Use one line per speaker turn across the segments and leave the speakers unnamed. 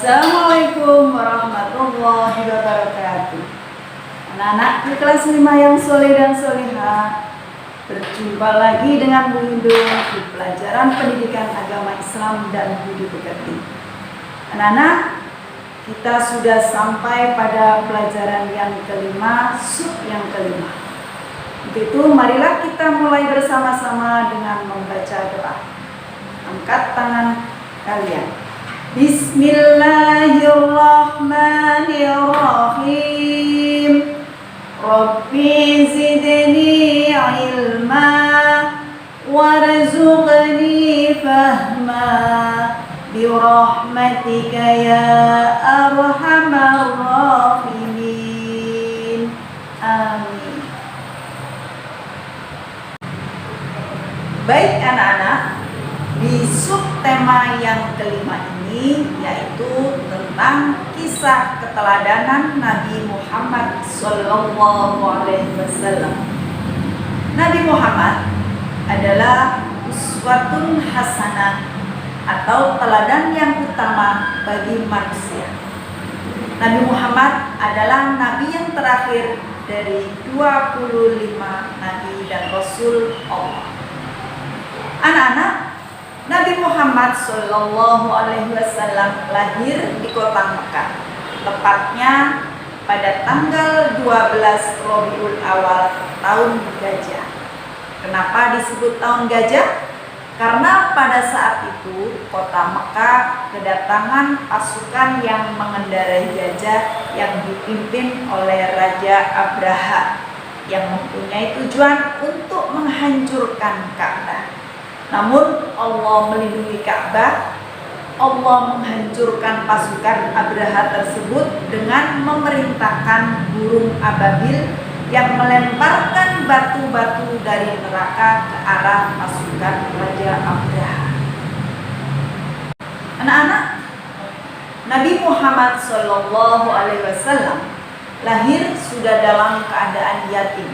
Assalamualaikum warahmatullahi wabarakatuh. Anak-anak di kelas 5 yang soleh dan solehah, berjumpa lagi dengan Bu Indung di pelajaran pendidikan agama Islam dan budi pekerti. Anak-anak, kita sudah sampai pada pelajaran yang kelima, sub yang kelima. Untuk itu marilah kita mulai bersama-sama dengan membaca doa. Angkat tangan kalian. Bismillahirrahmanirrahim. Rabbi zidni ilma warzuqni fahma birahmatika ya arhamar rahimin. Amin. Baik anak-anak, di subtema yang kelima ini yaitu tentang kisah keteladanan Nabi Muhammad SAW. Nabi Muhammad adalah uswatun hasanah atau teladan yang utama bagi manusia. Nabi Muhammad adalah nabi yang terakhir dari 25 nabi dan rasul Allah. Anak-anak, Nabi Muhammad SAW lahir di kota Mekah, tepatnya pada tanggal 12 Rabiul Awal tahun Gajah. Kenapa disebut tahun Gajah? Karena pada saat itu kota Mekah kedatangan pasukan yang mengendarai gajah yang dipimpin oleh Raja Abraha yang mempunyai tujuan untuk menghancurkan Ka'bah. Namun Allah melindungi Ka'bah. Allah menghancurkan pasukan Abraha tersebut dengan memerintahkan burung ababil yang melemparkan batu-batu dari neraka ke arah pasukan Raja Abraha. Anak-anak, Nabi Muhammad SAW lahir sudah dalam keadaan yatim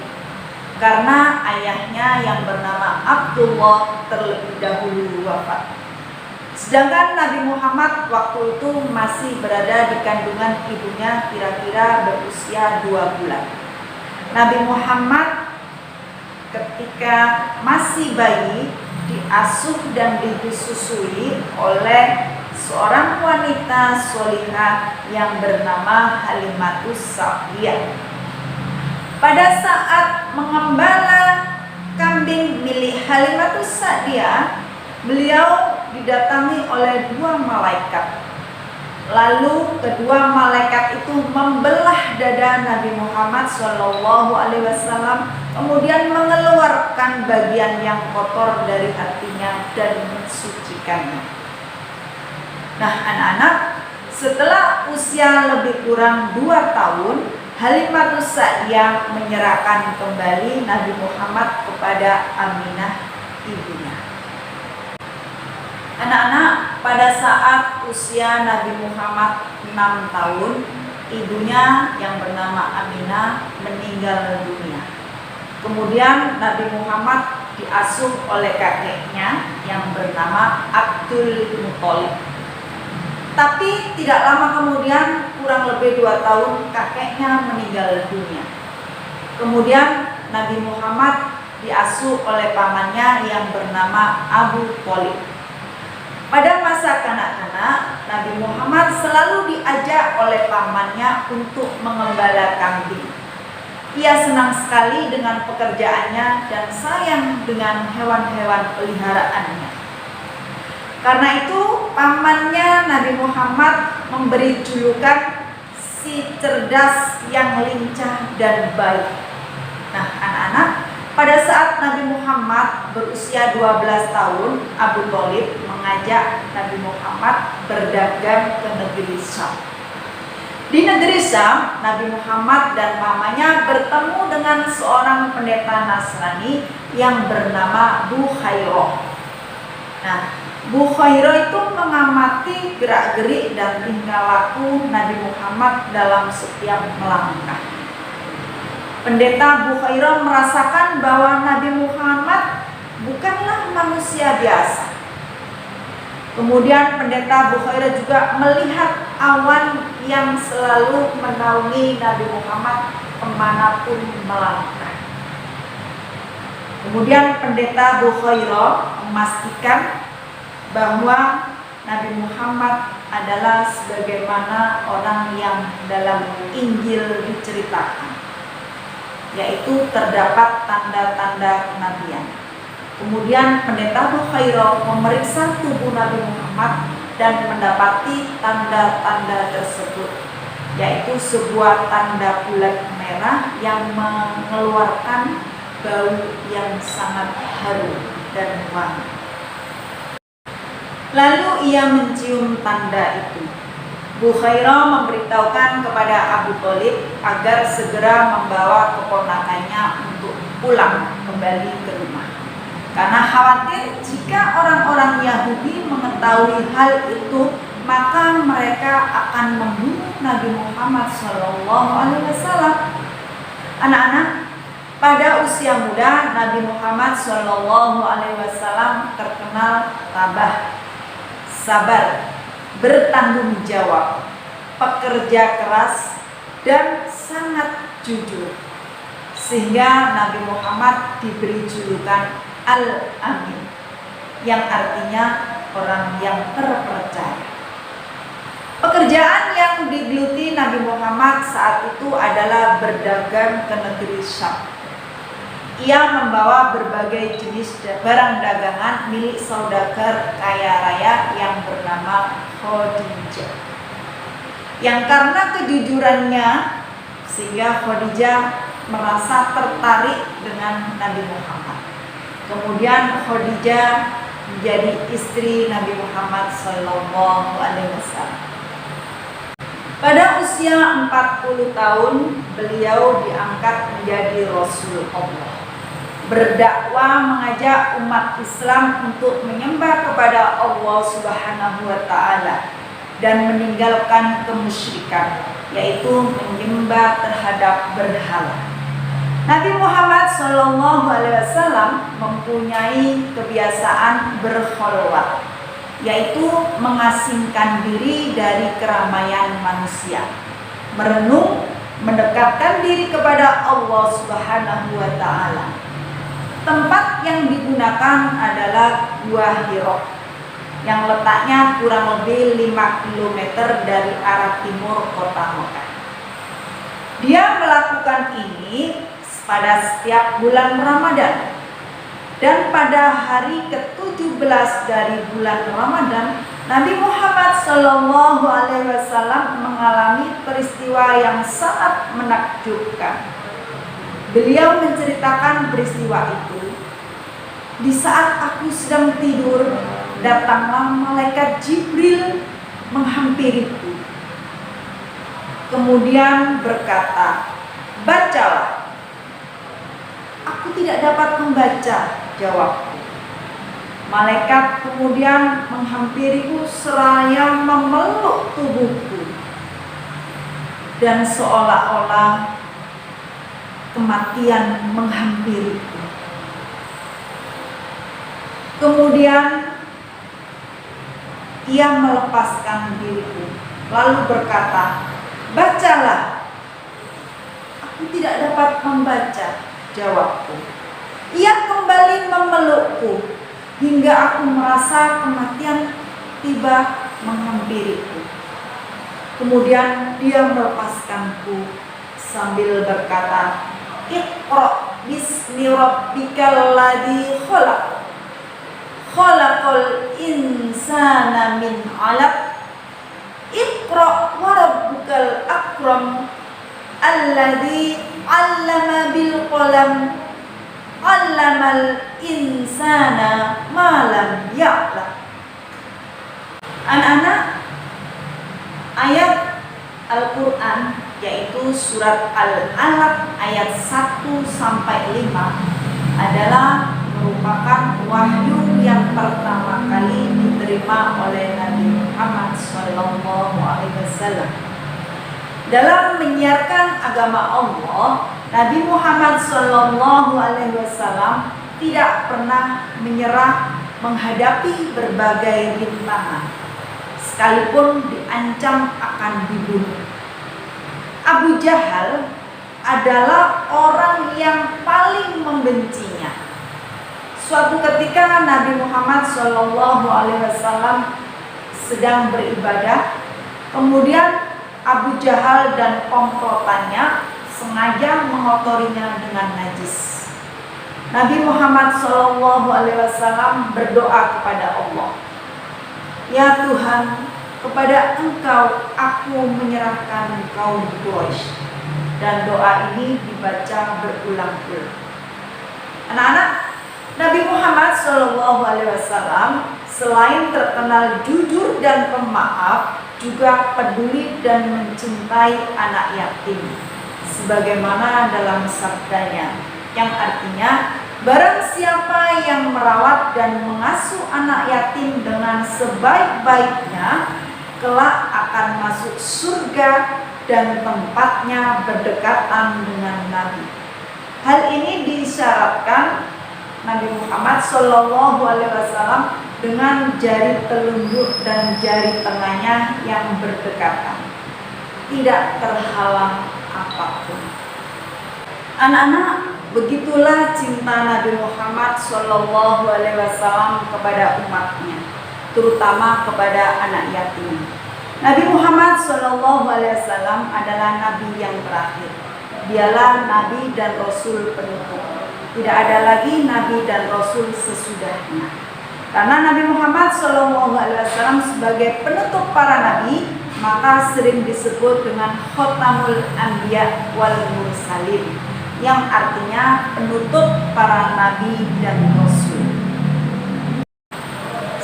karena ayahnya yang bernama Abdullah terlebih dahulu wafat. Sedangkan Nabi Muhammad waktu itu masih berada di kandungan ibunya kira-kira berusia 2 bulan. Nabi Muhammad ketika masih bayi diasuh dan disusui oleh seorang wanita sholihah yang bernama Halimatus Sa'diyah. Pada saat mengembala kambing milik Halimatus Sa'diyah, beliau didatangi oleh 2 malaikat. Lalu kedua malaikat itu membelah dada Nabi Muhammad SAW, kemudian mengeluarkan bagian yang kotor dari hatinya dan mensucikannya. Nah anak-anak, setelah usia lebih kurang 2 tahun, Halimatus Sa'diyah menyerahkan kembali Nabi Muhammad kepada Aminah ibunya. Anak-anak, pada saat usia Nabi Muhammad 6 tahun, ibunya yang bernama Aminah meninggal dunia. Kemudian Nabi Muhammad diasuh oleh kakeknya yang bernama Abdul Muthalib. Tapi tidak lama kemudian, kurang lebih 2 tahun, kakeknya meninggal dunia. Kemudian Nabi Muhammad diasuh oleh pamannya yang bernama Abu Thalib. Pada masa kanak-kanak, Nabi Muhammad selalu diajak oleh pamannya untuk mengembala kambing. Ia senang sekali dengan pekerjaannya dan sayang dengan hewan-hewan peliharaannya. Karena itu pamannya Nabi Muhammad memberi julukan si cerdas yang lincah dan baik. Nah anak-anak, pada saat Nabi Muhammad berusia 12 tahun, Abu Thalib mengajak Nabi Muhammad berdagang ke negeri Syam. Di negeri Syam, Nabi Muhammad dan mamanya bertemu dengan seorang pendeta Nasrani yang bernama Bukhairah. Nah, Bukhairah itu mengamati gerak-gerik dan tingkah laku Nabi Muhammad dalam setiap melangkah. Pendeta Bukhairah merasakan bahwa Nabi Muhammad bukanlah manusia biasa. Kemudian pendeta Bukhairah juga melihat awan yang selalu menaungi Nabi Muhammad kemanapun melangkah. Kemudian pendeta Bukhairah memastikan bahwa Nabi Muhammad adalah sebagaimana orang yang dalam Injil diceritakan, yaitu terdapat tanda-tanda kenabian. Kemudian pendeta Bukhairah memeriksa tubuh Nabi Muhammad dan mendapati tanda-tanda tersebut, yaitu sebuah tanda bulat merah yang mengeluarkan bau yang sangat harum dan wangi. Lalu ia mencium tanda itu. Bukhairah memberitahukan kepada Abu Thalib agar segera membawa keponakannya untuk pulang kembali ke rumah, karena khawatir jika orang-orang Yahudi mengetahui hal itu, maka mereka akan membunuh Nabi Muhammad SAW. Anak-anak, pada usia muda Nabi Muhammad SAW terkenal tabah, sabar, bertanggung jawab, pekerja keras, dan sangat jujur, sehingga Nabi Muhammad diberi julukan Al-Amin, yang artinya orang yang terpercaya. Pekerjaan yang digeluti Nabi Muhammad saat itu adalah berdagang ke negeri Syam. Ia membawa berbagai jenis barang dagangan milik saudagar kaya raya yang bernama Khadijah, yang karena kejujurannya sehingga Khadijah merasa tertarik dengan Nabi Muhammad. Kemudian Khadijah menjadi istri Nabi Muhammad SAW. Pada usia 40 tahun beliau diangkat menjadi Rasul Allah, berdakwah mengajak umat Islam untuk menyembah kepada Allah Subhanahu wa Ta'ala dan meninggalkan kemusyrikan, yaitu menyembah terhadap berhala. Nabi Muhammad SAW mempunyai kebiasaan berkholwat, yaitu mengasingkan diri dari keramaian manusia, merenung, mendekatkan diri kepada Allah Subhanahu wa Ta'ala. Tempat yang digunakan adalah Gua Hira, yang letaknya kurang lebih 5 km dari arah timur kota Mekah. Dia melakukan ini pada setiap bulan Ramadan, dan pada hari ke-17 dari bulan Ramadan, Nabi Muhammad SAW mengalami peristiwa yang sangat menakjubkan. Beliau menceritakan peristiwa itu. Di saat aku sedang tidur, datanglah malaikat Jibril menghampiriku. Kemudian berkata, "Bacalah." Aku tidak dapat membaca, jawabku. Malaikat kemudian menghampiriku seraya memeluk tubuhku, dan seolah-olah kematian menghampiriku. Kemudian ia melepaskan diriku, lalu berkata, "Bacalah." Aku tidak dapat membaca, jawabku. Ia kembali memelukku hingga aku merasa kematian tiba menghampiriku. Kemudian dia melepaskanku sambil berkata, "Iqra bismi rabbikal ladzi khalaq. Khalaqal insana min 'alaq. Iqra wa rabbukal akram. Alladzi 'allama bil qalam. 'Allamal insana ma lam ya'lam." Anak-anak, ayat Al-Quran yaitu surat Al-Alaq ayat 1 sampai 5 adalah merupakan wahyu yang pertama kali diterima oleh Nabi Muhammad SAW. Dalam menyiarkan agama Allah, Nabi Muhammad SAW tidak pernah menyerah menghadapi berbagai rintangan. sekalipun diancam akan dibunuh. Abu Jahal adalah orang yang paling membencinya. Suatu ketika Nabi Muhammad SAW sedang beribadah, kemudian Abu Jahal dan komplotannya sengaja mengotorinya dengan najis. Nabi Muhammad SAW berdoa kepada Allah, "Ya Tuhan, kepada Engkau aku menyerahkan kaum Quraisy." Dan doa ini dibaca berulang-ulang. Anak-anak, Nabi Muhammad SAW selain terkenal jujur dan pemaaf, juga peduli dan mencintai anak yatim, sebagaimana dalam sabdanya, yang artinya, barang siapa yang merawat dan mengasuh anak yatim dengan sebaik-baiknya, kelak akan masuk surga dan tempatnya berdekatan dengan Nabi. Hal ini disyaratkan Nabi Muhammad SAW dengan jari telunjuk dan jari tengahnya yang berdekatan, tidak terhalang apapun. Anak-anak, begitulah cinta Nabi Muhammad SAW kepada umatnya, terutama kepada anak yatim. Nabi Muhammad SAW adalah Nabi yang terakhir. Dialah Nabi dan Rasul penutup. Tidak ada lagi Nabi dan Rasul sesudahnya. Karena Nabi Muhammad SAW sebagai penutup para Nabi, maka sering disebut dengan Khotamul Anbiya wal Mursalin, yang artinya penutup para Nabi dan Rasul.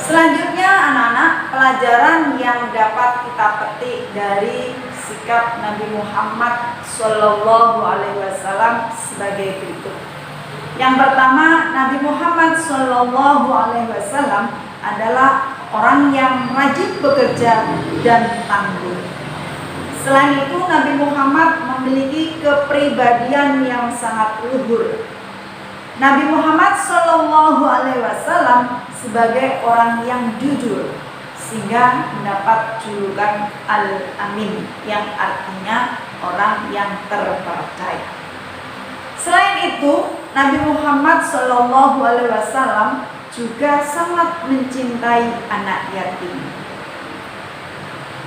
Selanjutnya anak-anak, pelajaran yang dapat kita petik dari sikap Nabi Muhammad SAW sebagai berikut. Yang pertama, Nabi Muhammad SAW adalah orang yang rajin bekerja dan tangguh. Selain itu, Nabi Muhammad memiliki kepribadian yang sangat luhur. Nabi Muhammad SAW sebagai orang yang jujur, sehingga mendapat julukan Al-Amin, yang artinya orang yang terpercaya. Selain itu, Nabi Muhammad SAW juga sangat mencintai anak yatim.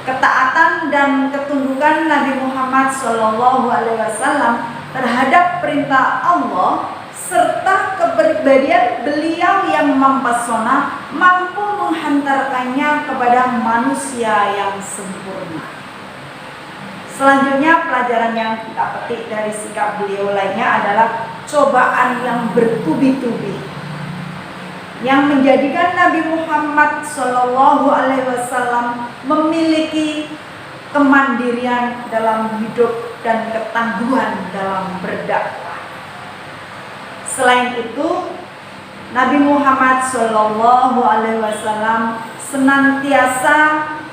Ketaatan dan ketundukan Nabi Muhammad SAW terhadap perintah Allah serta kepribadian beliau yang mempesona mampu menghantarkannya kepada manusia yang sempurna. Selanjutnya, pelajaran yang kita petik dari sikap beliau lainnya adalah cobaan yang bertubi-tubi, yang menjadikan Nabi Muhammad SAW memiliki kemandirian dalam hidup dan ketangguhan dalam berdakwah. Selain itu, Nabi Muhammad SAW senantiasa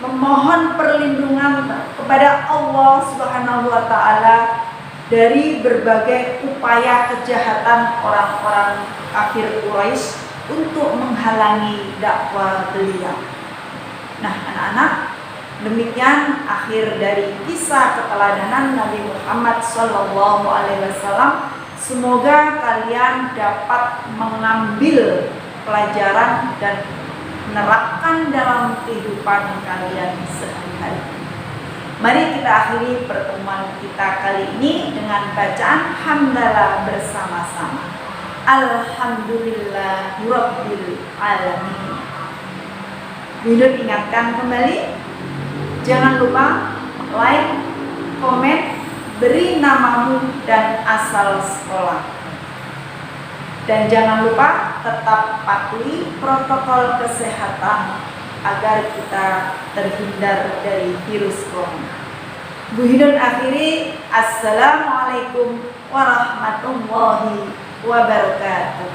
memohon perlindungan kepada Allah Subhanahu wa Ta'ala dari berbagai upaya kejahatan orang-orang kafir Quraisy untuk menghalangi dakwah beliau. Nah, anak-anak, demikian akhir dari kisah keteladanan Nabi Muhammad SAW. Semoga kalian dapat mengambil pelajaran dan menerapkan dalam kehidupan kalian sehari-hari. Mari kita akhiri pertemuan kita kali ini dengan bacaan hamdalah bersama-sama. Alhamdulillahirabbil alamin. Video ingatkan kembali, jangan lupa like, komen, beri namamu dan asal sekolah. Dan jangan lupa tetap patuhi protokol kesehatan agar kita terhindar dari virus corona. Bu Hidun akhiri, Assalamualaikum warahmatullahi wabarakatuh.